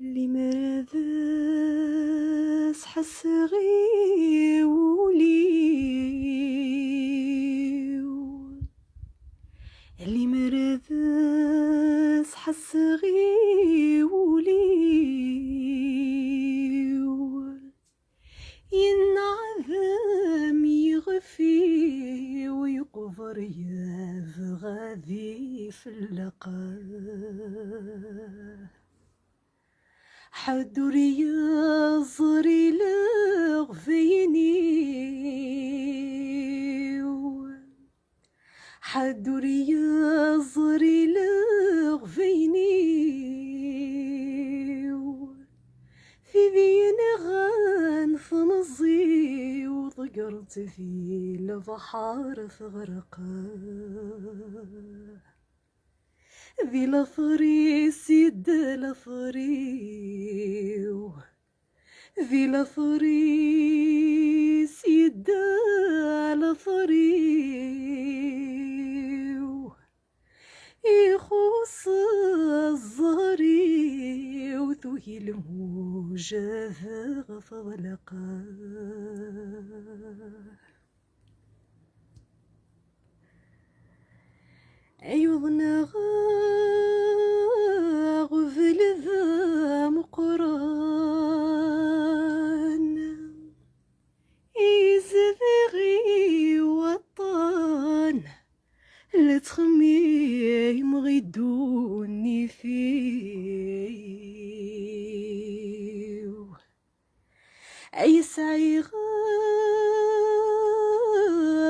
اللي مرضاس حس غيوليو، اللي مرضاس حس غيوليو، ينعذم يغفي ويقبر يبغى في اللقاء، حدور يزري لغفينيو، حدور يزري لغفينيو، في ذين غان فمزي وضقرت في البحر فغرقا، ذي لفريس يد لفريو، ذي لفريس يد لفريو، يخص الزهري وثوي الموجة فغلقا. عيوضنا غفل ذا مقران، يزفغي وطان لتخميم غيدوني فيه، أي سعي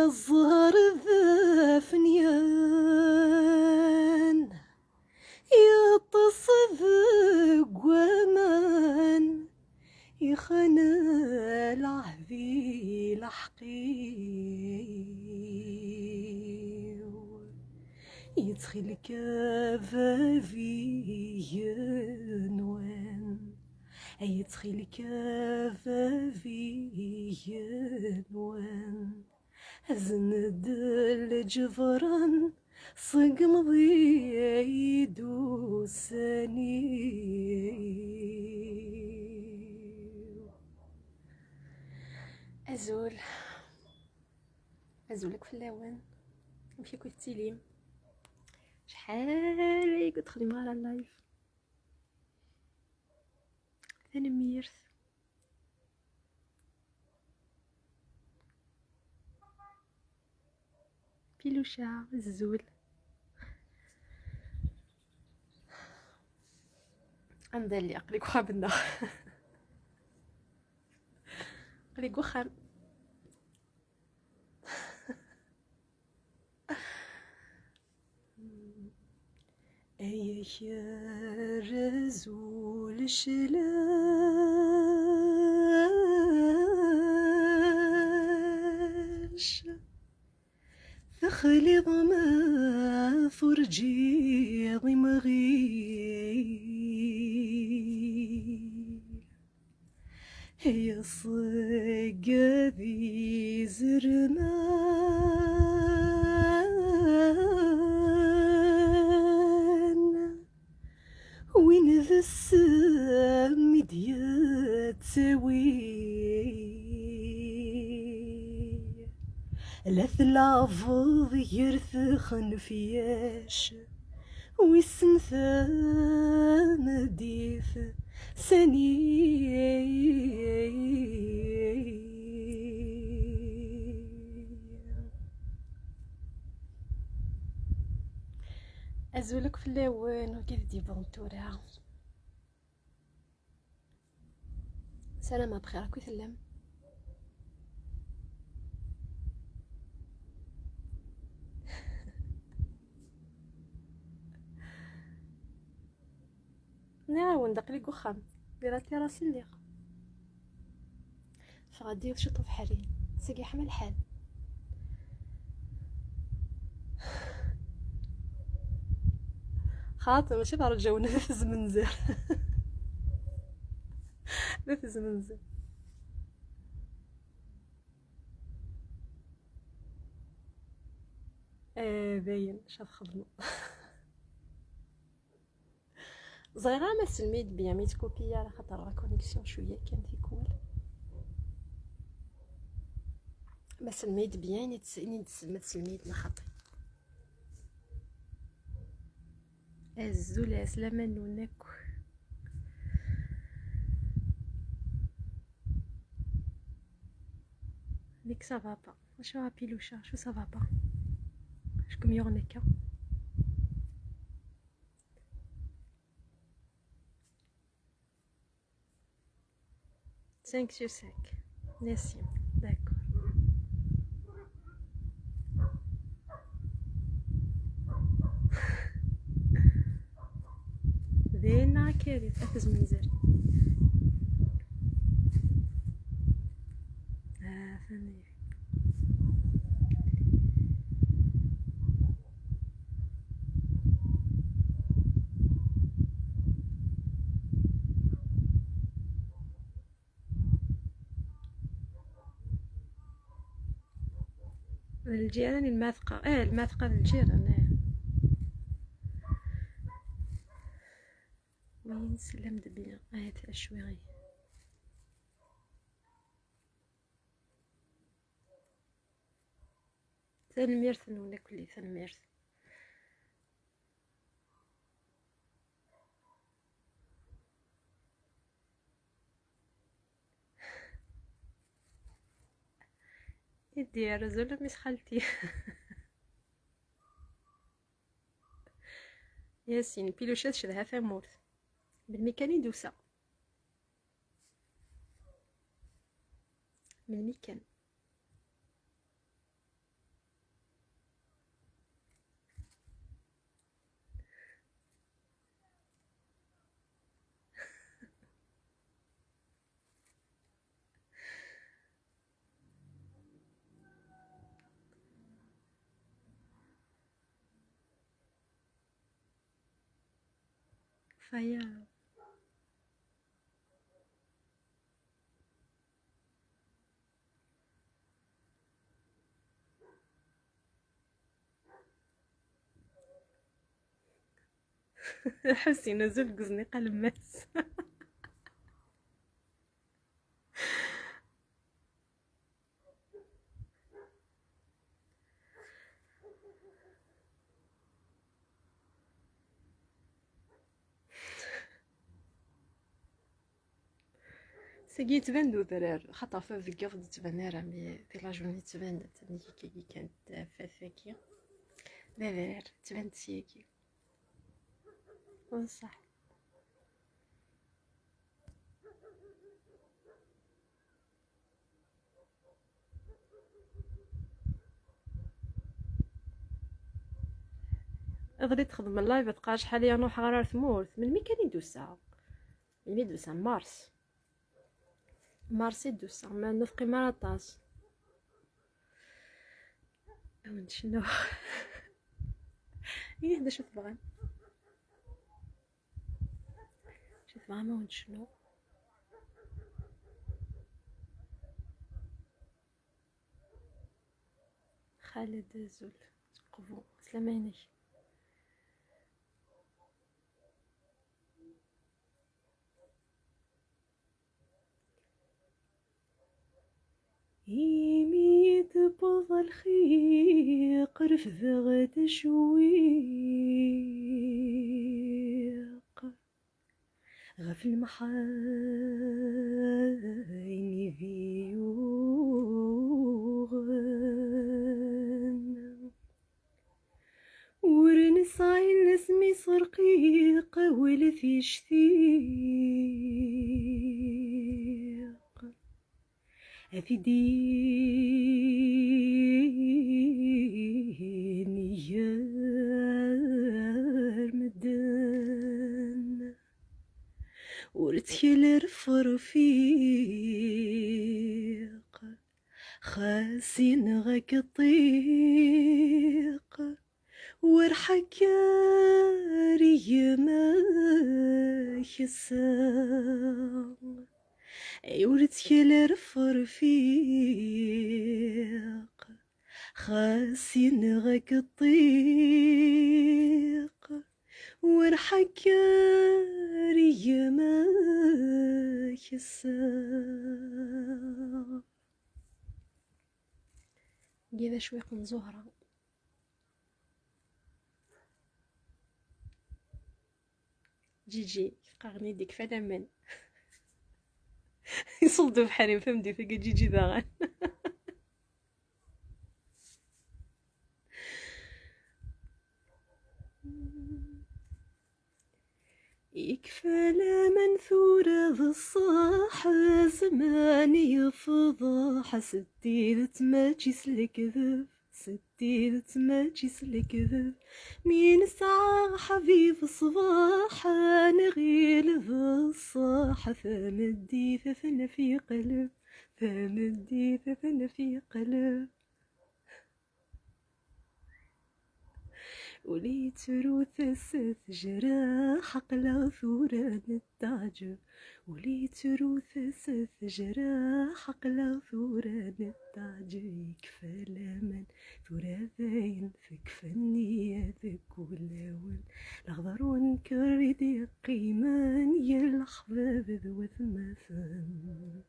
الزهر ذا فنيان، يتصف قوامان يخنى العهدي لحقي، يدخل كفافي ينوان، يدخل كفافي ينوان، زند الجفران صقم ضيد وساني. أزولك في اللوان نمشي كل التيليم، شحال كنت خدمة على اللايف أنا ميرث بيلوشا الزول عندها اللي أقلك وخابنا أقلك وخام أي رزول شلاش ثخلي ضما فرجي ضمغي، هي صقبي زرمان، وين ذا السم ديال تسوي، لا ثلافظ يرثخن فياش ويسنثان ديث سني. أزولك في اللوان وكيف دي بونتورا سلام بخير كي سلام. نعاون دقليك وخام بيراتي راسي الليق فغادي شطو بحالي سيقي حمل الحال. خاطر ماشي دار الجو نفز منزل نفز منزل باين شاف خدمه صغيره ما سلميت بيا ميت كوبيا على خاطر لا كونيكسيون شويه كان تيكول ما سلميت بيا ني ما تسلميت لخطي الزول سلامة نونك ديك سافا با شو هابيلوشا شو سافا با شكون يغنكا 5/5 نسيم داكور دينا كاري تاكز ميزان ثاني الجيران الماثقة الماثقة للجيران وين سلم دبيا هات اشويغي تنميرث ولا كلي تنميرث يدي يا رجل مش خالتي ياسين بيلوشات شدها ثمورث بالميكاني دوسا من الميكان فيا حسي نزل قزني قلب ماس ساقي تبان دو درار خاطر في القفض تبان راه مي في لا جورني تبان كي كانت فافاكي درار تبان سياكي صح غادي تخدم اللايف تبقى شحال يا نوح غير ثمورث من مي كان يدوسها من مي دوسها مارس يدوسها ما نفقي ما طاس وين شنو ايه هذا شو تبغى ما وين شنو خالد زول قبو سلاميني يمي تبوظ الخيق رفض تشويق غف المحاين فيوغن ورنسايل اسمي صرقيق ولف يشتيق أفدين يار مدن ورتكل رفرفيق خاسين غاك الطيق ورحكاري ما يسام يورتكل رفرفيق خاسين غاك الطيق ورحكاري ما كسر كذا شويق زهرة جيجي قاغني ديك فلا من يصلدو بحريم فهمتي فيك جيجي داغن يكفى منثورة بالصاح زمان يفضح ستيرة ما تجيسلك ذب ستيرة ما تجيسلك ذب مين ساعة حبيب صباح نغيل بالصاح فمدي ثفن في قلب فمدي ثفن في قلب ولي تروث جراح قلا ثوران التعجب ولي تروث جراح قلا ثوران التعجب يكفى لمن ثورا ذاين فكفى النية ذك ولاون الأخضر ونكرد قيمان يلحظة بذوث مثلا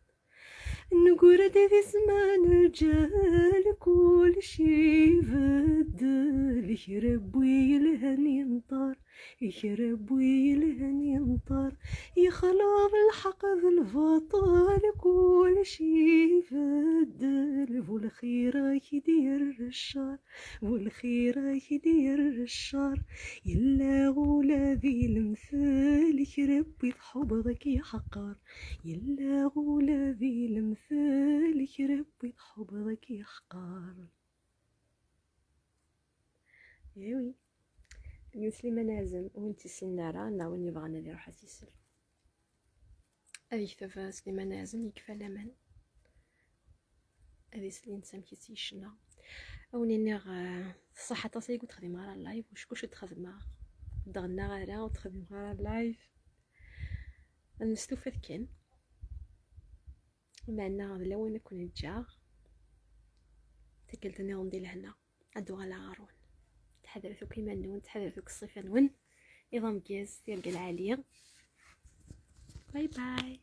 نقول في زمان الجهل كل شي بدل يخرب ويلهن ينطر يخرب ويلهن ينطر يخلط الحق بالبطل كل شي بدل والخير يدير الشر والخير يدير الشر يلا غولا ذي المثال يخرب بحبضك يحقر يلا غولا ذي المثال يربي حبك يحقر. ياوي قلت لي ما نازم وانتي سنارة ناوني بغانا اللي روح تيسل هذيك تفاس لي ما نازم يكفى لمن هذي سلي نسام كيسيشنا اوني نغ صحة تصيق وتخدم على اللايف وشكوش تخدم دغنا غالا وتخدم على اللايف نستوفد كان معنا هذا لوين نكون نتجاغ تقلتني غندي لهنا ادو على غارون تحذرتو كيما نون تحذرتو الصيف نون نظام كيس ديال العاليه باي باي.